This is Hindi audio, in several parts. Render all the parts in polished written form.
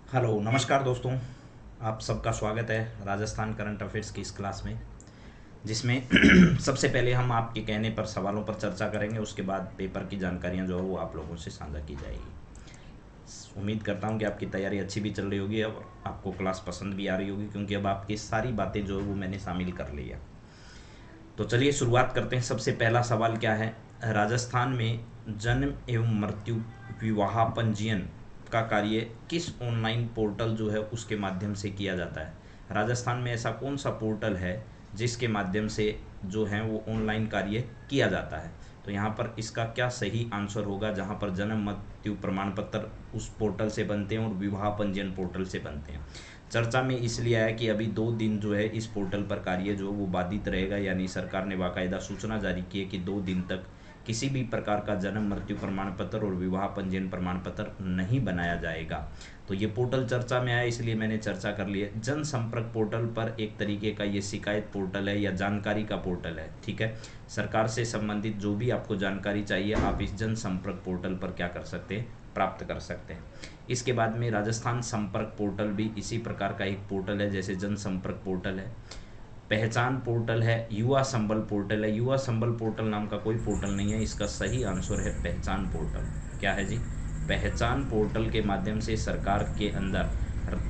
हेलो नमस्कार दोस्तों। आप सबका स्वागत है राजस्थान करंट अफेयर्स की इस क्लास में, जिसमें सबसे पहले हम आपके कहने पर सवालों पर चर्चा करेंगे। उसके बाद पेपर की जानकारियां जो है वो आप लोगों से साझा की जाएगी। उम्मीद करता हूं कि आपकी तैयारी अच्छी भी चल रही होगी और आपको क्लास पसंद भी आ रही होगी, क्योंकि अब आपकी सारी बातें जो है वो मैंने शामिल कर ली है। तो चलिए शुरुआत करते हैं। सबसे पहला सवाल क्या है? राजस्थान में जन्म एवं मृत्यु विवाह पंजीयन का कार्य किस ऑनलाइन पोर्टल जो है उसके माध्यम से किया जाता है? राजस्थान में ऐसा कौन सा पोर्टल है जिसके माध्यम से जो है वो ऑनलाइन कार्य किया जाता है? तो यहाँ पर इसका क्या सही आंसर होगा, जहाँ पर जन्म मृत्यु प्रमाण पत्र उस पोर्टल से बनते हैं और विवाह पंजीयन पोर्टल से बनते हैं। चर्चा में इसलिए आया कि अभी 2 दिन जो है इस पोर्टल पर कार्य जो वो बाधित रहेगा, यानी सरकार ने बाकायदा सूचना जारी की है कि 2 दिन तक किसी भी प्रकार का जन्म मृत्यु प्रमाण पत्र और विवाह पंजीयन प्रमाण पत्र नहीं बनाया जाएगा। तो ये पोर्टल चर्चा में आया, इसलिए मैंने चर्चा कर ली है। जनसंपर्क पोर्टल पर एक तरीके का ये शिकायत पोर्टल है या जानकारी का पोर्टल है। ठीक है, सरकार से संबंधित जो भी आपको जानकारी चाहिए आप इस जनसंपर्क पोर्टल पर क्या कर सकते हैं, प्राप्त कर सकते हैं। इसके बाद में राजस्थान संपर्क पोर्टल भी इसी प्रकार का एक पोर्टल है, जैसे जनसंपर्क पोर्टल है। पहचान पोर्टल है, युवा संबल पोर्टल है। युवा संबल पोर्टल नाम का कोई पोर्टल नहीं है, इसका सही आंसर है पहचान पोर्टल। क्या है जी? पहचान पोर्टल के माध्यम से सरकार के अंदर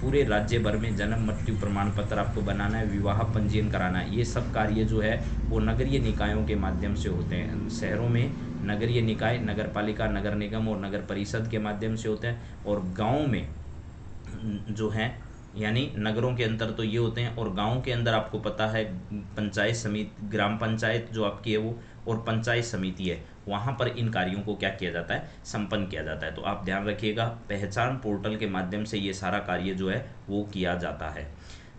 पूरे राज्य भर में जन्म मृत्यु प्रमाण पत्र आपको बनाना है, विवाह पंजीयन कराना है। ये सब कार्य जो है वो नगरीय निकायों के माध्यम से होते हैं। शहरों में नगरीय निकाय, नगर पालिका, नगर निगम और नगर परिषद के माध्यम से होते हैं, और गाँव में जो है यानी नगरों के अंदर तो ये होते हैं, और गाँव के अंदर आपको पता है पंचायत समिति, ग्राम पंचायत जो आपकी है वो, और पंचायत समिति है, वहाँ पर इन कार्यों को क्या किया जाता है, संपन्न किया जाता है। तो आप ध्यान रखिएगा, पहचान पोर्टल के माध्यम से ये सारा कार्य जो है वो किया जाता है।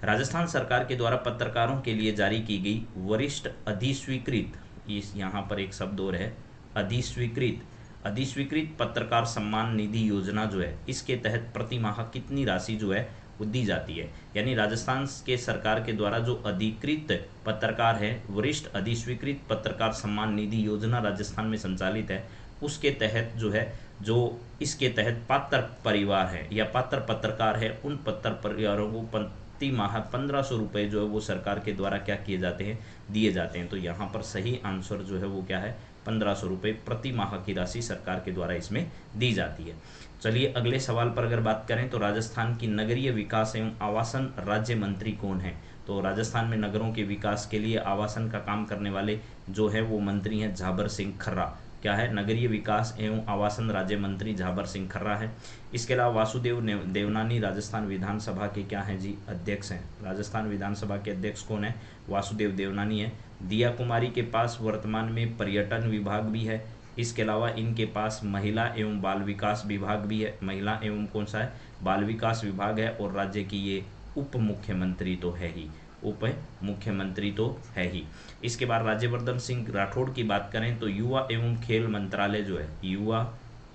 राजस्थान सरकार के द्वारा पत्रकारों के लिए जारी की गई वरिष्ठ अधिस्वीकृत, इस यहाँ पर एक शब्द और है, अधिस्वीकृत अधिस्वीकृत पत्रकार सम्मान निधि योजना जो है, इसके तहत प्रति माह कितनी राशि जो है वो दी जाती है? यानी राजस्थान के सरकार के द्वारा जो अधिकृत पत्रकार है, वरिष्ठ अधिस्वीकृत पत्रकार सम्मान निधि योजना राजस्थान में संचालित है, उसके तहत जो है, जो इसके तहत पात्र परिवार है या पात्र पत्रकार है, उन पत्र परिवारों को प्रति माह 1500 रुपये जो है वो सरकार के द्वारा क्या किए जाते हैं, दिए जाते हैं। तो यहाँ पर सही आंसर जो है वो क्या है, 1500 रुपये प्रति माह की राशि सरकार के द्वारा इसमें दी जाती है। चलिए अगले सवाल पर अगर बात करें तो राजस्थान की नगरीय विकास एवं आवासन राज्य मंत्री कौन है? तो राजस्थान में नगरों के विकास के लिए आवासन का काम करने वाले जो है वो मंत्री हैं झाबर सिंह खर्रा। क्या है? नगरीय विकास एवं आवासन राज्य मंत्री झाबर सिंह खर्रा है। इसके अलावा वासुदेव देवनानी राजस्थान विधानसभा के क्या हैं जी, अध्यक्ष हैं। राजस्थान विधानसभा के अध्यक्ष कौन है? वासुदेव देवनानी है। दिया कुमारी के पास वर्तमान में पर्यटन विभाग भी है। इसके अलावा इनके पास महिला एवं बाल विकास विभाग भी है। महिला एवं कौन सा है? बाल विकास विभाग है। और राज्य की ये उप मुख्यमंत्री तो है ही, उप मुख्यमंत्री तो है ही। इसके बाद राज्यवर्धन सिंह राठौड़ की बात करें तो युवा एवं खेल मंत्रालय जो है, युवा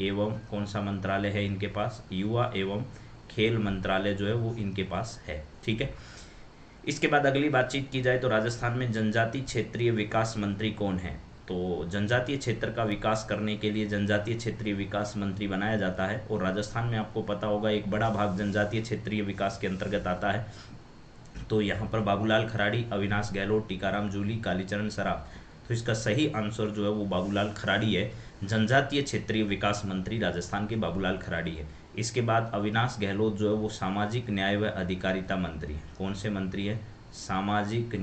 एवं कौन सा मंत्रालय है इनके पास? युवा एवं खेल मंत्रालय जो है वो इनके पास है। ठीक है, इसके बाद अगली बातचीत की जाए तो राजस्थान में जनजातीय क्षेत्रीय विकास मंत्री कौन है? तो जनजातीय क्षेत्र का विकास करने के लिए जनजातीय क्षेत्रीय विकास मंत्री बनाया जाता है। और राजस्थान में आपको पता होगा एक बड़ा भाग जनजातीय क्षेत्रीय विकास के अंतर्गत आता है। तो यहाँ पर बाबूलाल खराड़ी, अविनाश गहलोत, टीकाराम जूली, कालीचरण सराफ। तो इसका सही आंसर जो है वो बाबूलाल खराड़ी है। जनजातीय क्षेत्रीय विकास मंत्री राजस्थान के बाबूलाल खराड़ी है। इसके बाद अविनाश गहलोत जो है वो सामाजिक न्याय व अधिकारिता मंत्री है। कौन से मंत्री है? सामाजिक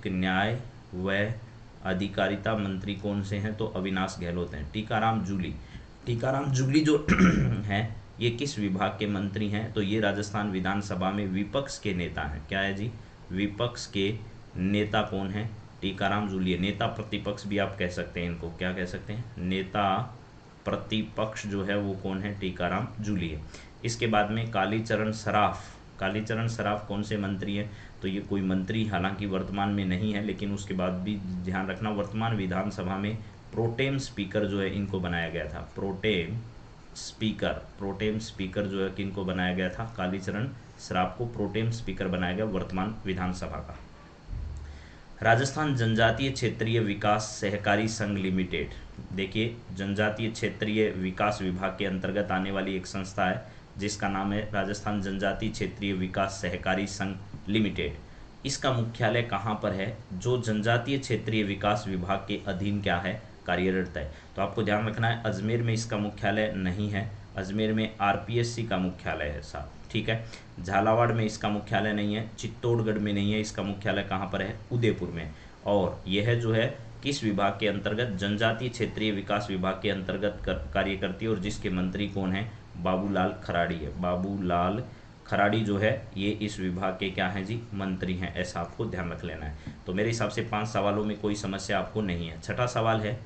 न्याय व अधिकारिता मंत्री कौन से हैं? तो अविनाश गहलोत हैं। टीकाराम जूली जो हैं ये किस विभाग के मंत्री हैं? तो ये राजस्थान विधानसभा में विपक्ष के नेता हैं। क्या है जी? विपक्ष के नेता कौन है? टीकाराम जूली है। नेता प्रतिपक्ष भी आप कह सकते हैं इनको, क्या कह सकते हैं? नेता प्रतिपक्ष जो है वो कौन है? टीकाराम जूली है। इसके बाद में कालीचरण सराफ कौन से मंत्री हैं? तो ये कोई मंत्री हालांकि वर्तमान में नहीं है, लेकिन उसके बाद भी ध्यान रखना वर्तमान विधानसभा में प्रोटेम स्पीकर जो है इनको बनाया गया था। प्रोटेम स्पीकर जो है किनको बनाया गया था? कालीचरण सराफ को प्रोटेम स्पीकर बनाया गया वर्तमान विधानसभा का। राजस्थान जनजातीय क्षेत्रीय विकास सहकारी संघ लिमिटेड, देखिए जनजातीय क्षेत्रीय विकास विभाग के अंतर्गत आने वाली एक संस्था है जिसका नाम है राजस्थान जनजातीय क्षेत्रीय विकास सहकारी संघ लिमिटेड। इसका मुख्यालय कहाँ पर है? जो जनजातीय क्षेत्रीय विकास विभाग के अधीन क्या है, कार्यरत है। तो आपको ध्यान रखना है अजमेर में इसका मुख्यालय नहीं है, अजमेर में आरपीएससी का मुख्यालय है साहब, ठीक है। झालावाड़ में इसका मुख्यालय नहीं है, चित्तौड़गढ़ में नहीं है, इसका मुख्यालय कहाँ पर है? उदयपुर में। और यह जो है किस विभाग के अंतर्गत? जनजातीय क्षेत्रीय विकास विभाग के अंतर्गत कार्य करती है और जिसके मंत्री कौन है? बाबूलाल खराड़ी है। बाबूलाल खराड़ी जो है ये इस विभाग के क्या हैं जी? मंत्री हैं। ऐसा आपको ध्यान रख लेना है। तो मेरे हिसाब से 5 सवालों में कोई समस्या आपको नहीं है। छठा सवाल है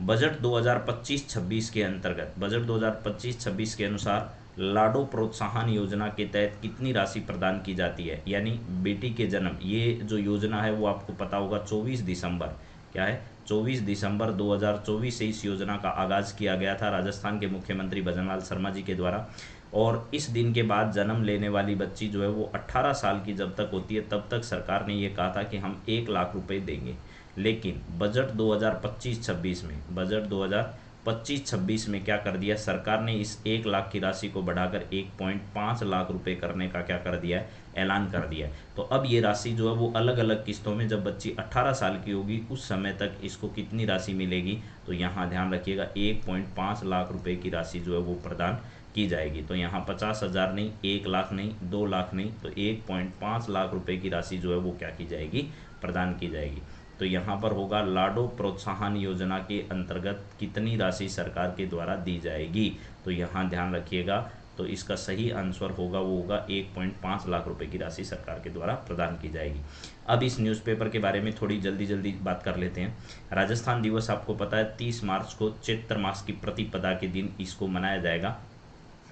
बजट 2025-26 के अंतर्गत, बजट 2025-26 के अनुसार लाडो प्रोत्साहन योजना के तहत कितनी राशि प्रदान की जाती है? यानी बेटी के जन्म, ये जो योजना है वो आपको पता होगा 24 दिसंबर, क्या है 24 दिसंबर 2024 से इस योजना का आगाज़ किया गया था राजस्थान के मुख्यमंत्री भजनलाल शर्मा जी के द्वारा। और इस दिन के बाद जन्म लेने वाली बच्ची जो है वो 18 साल की जब तक होती है तब तक सरकार ने ये कहा था कि हम 1 लाख रुपए देंगे। लेकिन बजट 2025-26 में, बजट 2025-26 में क्या कर दिया सरकार ने? इस 1 लाख की राशि को बढ़ाकर 1.5 लाख रुपए करने का क्या कर दिया है? ऐलान कर दिया है। तो अब ये राशि जो है वो अलग अलग किस्तों में, जब बच्ची 18 साल की होगी उस समय तक इसको कितनी राशि मिलेगी? तो यहाँ ध्यान रखिएगा 1.5 लाख रुपए की राशि जो है वो प्रदान की जाएगी। तो यहाँ 50,000 नहीं, 1 लाख नहीं, 2 लाख नहीं, तो 1.5 लाख रुपए की राशि जो है वो क्या की जाएगी? प्रदान की जाएगी। तो यहाँ पर होगा लाडो प्रोत्साहन योजना के अंतर्गत कितनी राशि सरकार के द्वारा दी जाएगी? तो यहाँ ध्यान रखिएगा। तो इसका सही आंसर होगा वो होगा 1.5 लाख रुपए की राशि सरकार के द्वारा प्रदान की जाएगी। अब इस न्यूज़पेपर के बारे में थोड़ी जल्दी बात कर लेते हैं। राजस्थान दिवस आपको पता है 30 मार्च को चैत्र मास की प्रतिपदा के दिन इसको मनाया जाएगा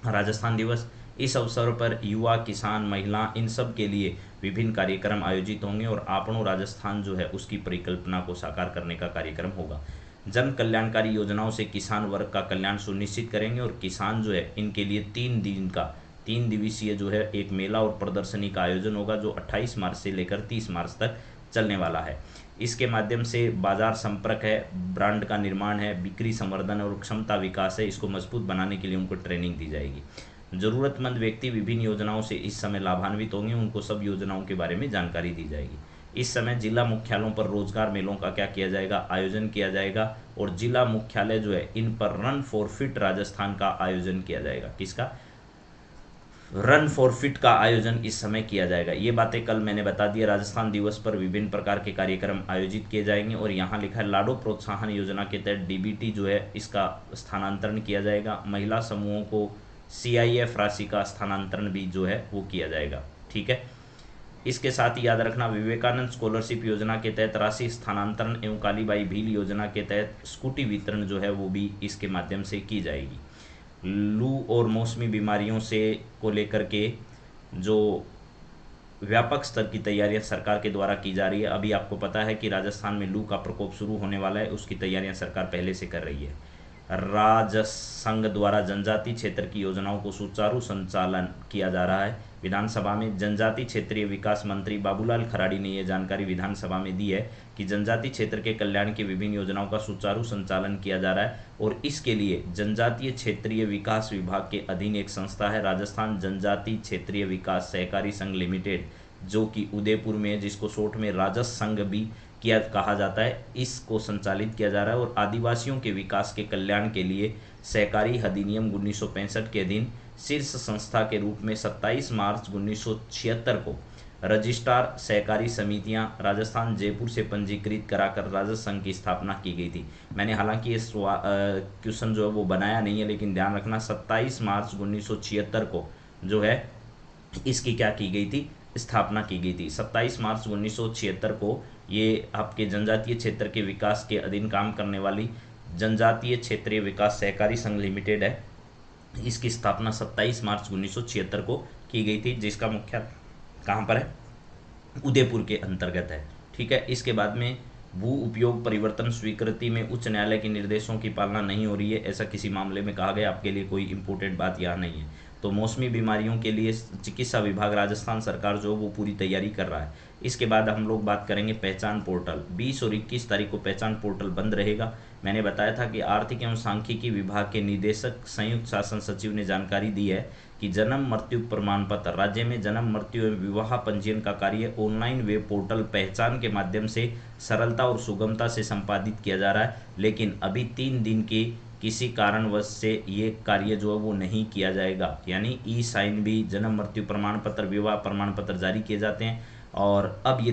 राजस्थान दिवस। इस अवसर पर युवा, किसान, महिला, इन सब के लिए विभिन्न कार्यक्रम आयोजित होंगे और आपनो राजस्थान जो है उसकी परिकल्पना को साकार करने का कार्यक्रम होगा। जन कल्याणकारी योजनाओं से किसान वर्ग का कल्याण सुनिश्चित करेंगे और किसान जो है इनके लिए 3 दिवसीय जो है एक मेला और प्रदर्शनी का आयोजन होगा जो 28 मार्च से लेकर 30 मार्च तक चलने वाला है। इसके माध्यम से बाजार संपर्क है, ब्रांड का निर्माण है, बिक्री संवर्धन और क्षमता विकास है। इसको मजबूत बनाने के लिए उनको ट्रेनिंग दी जाएगी। जरूरतमंद व्यक्ति विभिन्न योजनाओं से इस समय लाभान्वित होंगे, उनको सब योजनाओं के बारे में जानकारी दी जाएगी। इस समय जिला मुख्यालयों पर रोजगार मेलों का क्या किया जाएगा? आयोजन किया जाएगा और जिला मुख्यालय जो है इन पर रन फॉर फिट राजस्थान का आयोजन किया जाएगा। किसका? रन फॉर फिट का आयोजन इस समय किया जाएगा। ये बातें कल मैंने बता दी। राजस्थान दिवस पर विभिन्न प्रकार के कार्यक्रम आयोजित किए जाएंगे और यहाँ लिखा है लाडो प्रोत्साहन योजना के तहत डीबीटी जो है इसका स्थानांतरण किया जाएगा। महिला समूहों को CIF राशि का स्थानांतरण भी जो है वो किया जाएगा। ठीक है, इसके साथ ही याद रखना विवेकानंद स्कॉलरशिप योजना के तहत राशि स्थानांतरण एवं कालीबाई भील योजना के तहत स्कूटी वितरण जो है वो भी इसके माध्यम से की जाएगी। लू और मौसमी बीमारियों से को लेकर के जो व्यापक स्तर की तैयारियां सरकार के द्वारा की जा रही है। अभी आपको पता है कि राजस्थान में लू का प्रकोप शुरू होने वाला है, उसकी तैयारियां सरकार पहले से कर रही है। राजसंघ द्वारा जनजातीय क्षेत्र की योजनाओं को सुचारू संचालन किया जा रहा है। विधानसभा में जनजातीय क्षेत्रीय विकास मंत्री बाबूलाल खराड़ी ने यह जानकारी विधानसभा में दी है कि जनजातीय क्षेत्र के कल्याण की विभिन्न योजनाओं का सुचारू संचालन किया जा रहा है और इसके लिए जनजातीय क्षेत्रीय विकास विभाग के अधीन एक संस्था है राजस्थान जनजातीय क्षेत्रीय विकास सहकारी संघ लिमिटेड, जो कि उदयपुर में, जिसको शॉर्ट में राजसंघ भी किया कहा जाता है, इसको संचालित किया जा रहा है। और आदिवासियों के विकास के कल्याण के लिए सहकारी अधिनियम 1965 के अधीन शीर्ष संस्था के रूप में 27 मार्च 1976 को रजिस्ट्रार सहकारी समितियां राजस्थान जयपुर से पंजीकृत कराकर राजसंघ की स्थापना की गई थी। मैंने हालांकि ये क्वेश्चन जो है वो बनाया नहीं है, लेकिन ध्यान रखना 27 मार्च 1976 को जो है इसकी क्या की गई थी? स्थापना की गई थी। 27 मार्च 1976 को ये आपके जनजातीय क्षेत्र के विकास के अधीन काम करने वाली जनजातीय क्षेत्रीय विकास सहकारी संघ लिमिटेड है। इसकी स्थापना 27 मार्च 1976 को की गई थी, जिसका मुख्यालय कहाँ पर है? उदयपुर के अंतर्गत है। ठीक है, इसके बाद में भू उपयोग परिवर्तन स्वीकृति में उच्च न्यायालय के निर्देशों की पालना नहीं हो रही है, ऐसा किसी मामले में कहा गया। आपके लिए कोई इंपोर्टेंट बात यहाँ नहीं है। तो मौसमी बीमारियों के लिए चिकित्सा विभाग राजस्थान सरकार जो वो पूरी तैयारी कर रहा है। इसके बाद हम लोग बात करेंगे पहचान पोर्टल। 20 और 21 तारीख को पहचान पोर्टल बंद रहेगा। मैंने बताया था कि आर्थिक एवं सांख्यिकी विभाग के निदेशक संयुक्त शासन सचिव ने जानकारी दी है कि जन्म मृत्यु प्रमाण पत्र, राज्य में जन्म मृत्यु एवं विवाह पंजीयन का कार्य ऑनलाइन वेब पोर्टल पहचान के माध्यम से सरलता और सुगमता से संपादित किया जा रहा है, लेकिन अभी 3 दिन के किसी कारणवश से ये कार्य जो है वो नहीं किया जाएगा। यानी ई साइन भी, जन्म मृत्यु प्रमाण पत्र, विवाह प्रमाण पत्र जारी किए जाते हैं और अब ये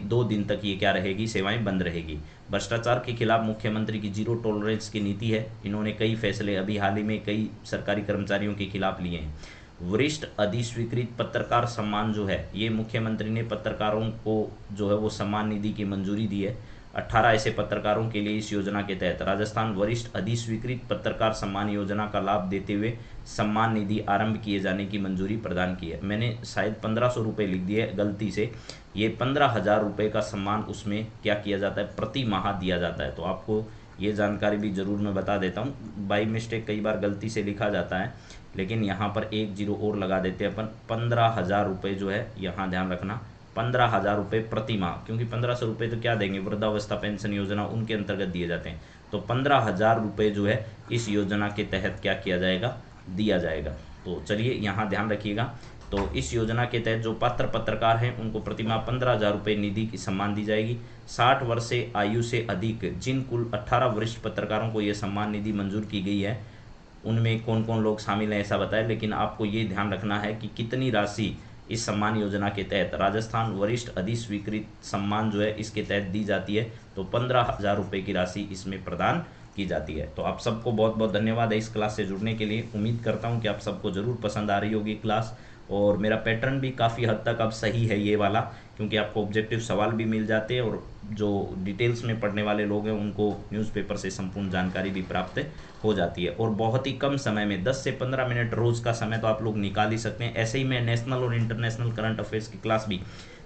2 दिन तक ये क्या रहेगी, सेवाएं बंद रहेगी। भ्रष्टाचार के खिलाफ मुख्यमंत्री की जीरो टॉलरेंस की नीति है। इन्होंने कई फैसले अभी हाल ही में कई सरकारी कर्मचारियों के खिलाफ लिए हैं। वरिष्ठ अधिस्वीकृत पत्रकार सम्मान जो है, ये मुख्यमंत्री ने पत्रकारों को जो है वो सम्मान निधि की मंजूरी दी है। 18 ऐसे पत्रकारों के लिए इस योजना के तहत राजस्थान वरिष्ठ अधिस्वीकृत पत्रकार सम्मान योजना का लाभ देते हुए सम्मान निधि आरंभ किए जाने की मंजूरी प्रदान की है। मैंने शायद 1500 रुपये लिख दिए गलती से, ये 15,000 रुपये का सम्मान उसमें क्या किया जाता है, प्रति माह दिया जाता है। तो आपको ये जानकारी भी ज़रूर मैं बता देता हूँ। बाई मिस्टेक कई बार गलती से लिखा जाता है, लेकिन यहाँ पर 1 0 और लगा देते हैं अपन। 15,000 रुपये जो है, यहाँ ध्यान रखना, 15,000 रुपये प्रति माह, क्योंकि 1500 रुपये तो क्या देंगे, वृद्धावस्था पेंशन योजना उनके अंतर्गत दिए जाते हैं। तो 15,000 रुपये जो है इस योजना के तहत क्या किया जाएगा, दिया जाएगा। तो चलिए यहाँ ध्यान रखिएगा। तो इस योजना के तहत जो पात्र पत्रकार हैं उनको प्रति माह 15,000 रुपये निधि की सम्मान दी जाएगी। 60 वर्ष से आयु से अधिक जिन कुल 18 वरिष्ठ पत्रकारों को ये सम्मान निधि मंजूर की गई है, उनमें कौन कौन लोग शामिल हैं ऐसा बताएं, लेकिन आपको ये ध्यान रखना है कि कितनी राशि इस सम्मान योजना के तहत राजस्थान वरिष्ठ अधिस्वीकृत सम्मान जो है इसके तहत दी जाती है। तो 15,000 रुपये की राशि इसमें प्रदान की जाती है। तो आप सबको बहुत बहुत धन्यवाद है इस क्लास से जुड़ने के लिए। उम्मीद करता हूँ कि आप सबको ज़रूर पसंद आ रही होगी क्लास, और मेरा पैटर्न भी काफ़ी हद तक अब सही है ये वाला, क्योंकि आपको ऑब्जेक्टिव सवाल भी मिल जाते हैं और जो डिटेल्स में पढ़ने वाले लोग हैं उनको न्यूज़पेपर से संपूर्ण जानकारी भी प्राप्त हो जाती है। और बहुत ही कम समय में 10 से 15 मिनट रोज़ का समय तो आप लोग निकाल ही सकते हैं। ऐसे ही मैं नेशनल और इंटरनेशनल करंट अफेयर्स की क्लास भी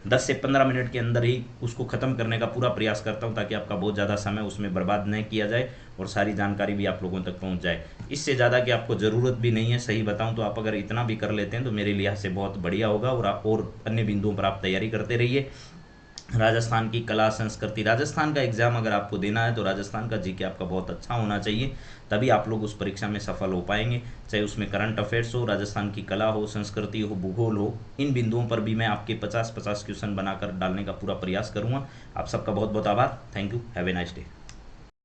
10 से 15 मिनट के अंदर ही उसको ख़त्म करने का पूरा प्रयास करता हूं, ताकि आपका बहुत ज़्यादा समय उसमें बर्बाद नहीं किया जाए और सारी जानकारी भी आप लोगों तक पहुंच जाए। इससे ज़्यादा की आपको ज़रूरत भी नहीं है, सही बताऊं तो। आप अगर इतना भी कर लेते हैं तो मेरे लिहाज से बहुत बढ़िया होगा, और अन्य बिंदुओं पर आप तैयारी करते रहिए। राजस्थान की कला संस्कृति, राजस्थान का एग्जाम अगर आपको देना है तो राजस्थान का जीके आपका बहुत अच्छा होना चाहिए, तभी आप लोग उस परीक्षा में सफल हो पाएंगे। चाहे उसमें करंट अफेयर्स हो, राजस्थान की कला हो, संस्कृति हो, भूगोल हो, इन बिंदुओं पर भी मैं आपके 50-50 क्वेश्चन बनाकर डालने का पूरा प्रयास करूंगा। आप सबका बहुत बहुत आभार। Thank you. Have a nice day.